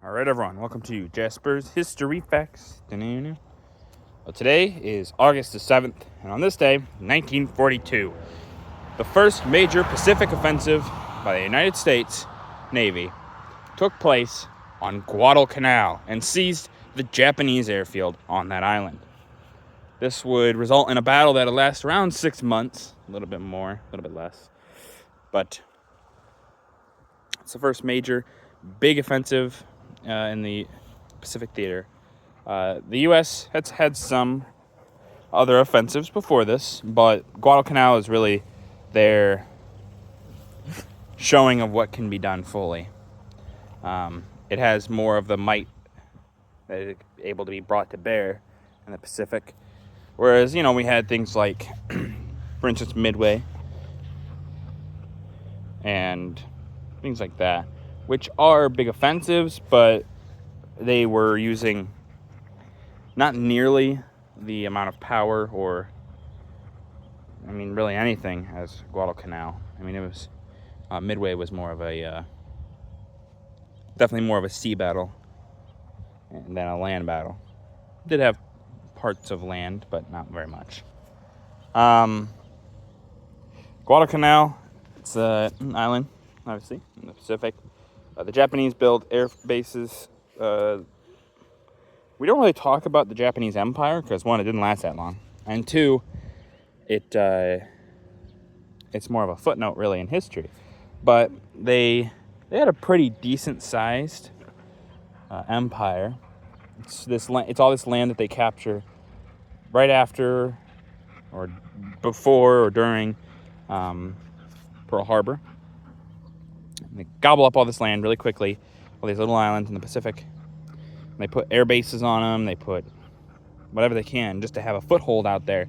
Alright everyone, welcome to Jasper's History Facts. Well, today is August the 7th, and on this day, 1942, the first major Pacific offensive by the United States Navy took place on Guadalcanal and seized the Japanese airfield on that island. This would result in a battle that would last around 6 months, a little bit more, a little bit less, but it's the first major big offensive in the Pacific theater. The U.S. has had some other offensives before this, but Guadalcanal is really their showing of what can be done fully. It has more of the might that is able to be brought to bear in the Pacific. Whereas, we had things like, for instance, Midway and things like that, which are big offensives, but they were using not nearly the amount of power or, really anything as Guadalcanal. It was, Midway was more of a, definitely more of a sea battle than a land battle. It did have parts of land, but not very much. Guadalcanal, it's an island, obviously, in the Pacific. The Japanese built air bases. We don't really talk about the Japanese Empire because, one, it didn't last that long, and two, it's more of a footnote really in history. But they had a pretty decent sized empire. It's all this land that they capture right after, or before, or during Pearl Harbor. And they gobble up all this land really quickly, all these little islands in the Pacific. And they put air bases on them. They put whatever they can just to have a foothold out there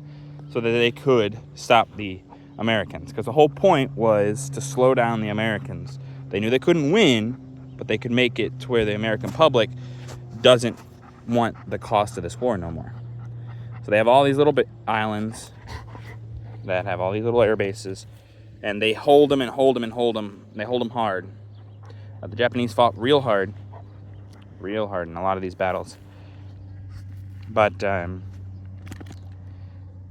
so that they could stop the Americans. Because the whole point was to slow down the Americans. They knew they couldn't win, but they could make it to where the American public doesn't want the cost of this war no more. So they have all these little islands that have all these little air bases, and they hold them and hold them and hold them. They hold them hard. The Japanese fought real hard in a lot of these battles. But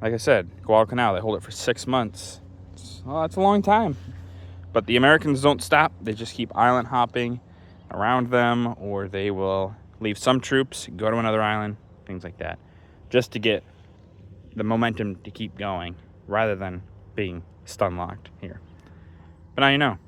like I said, Guadalcanal, they hold it for 6 months. That's a long time. But the Americans don't stop. They just keep island hopping around them, or they will leave some troops, go to another island, things like that, just to get the momentum to keep going rather than being stun locked here. But now you know.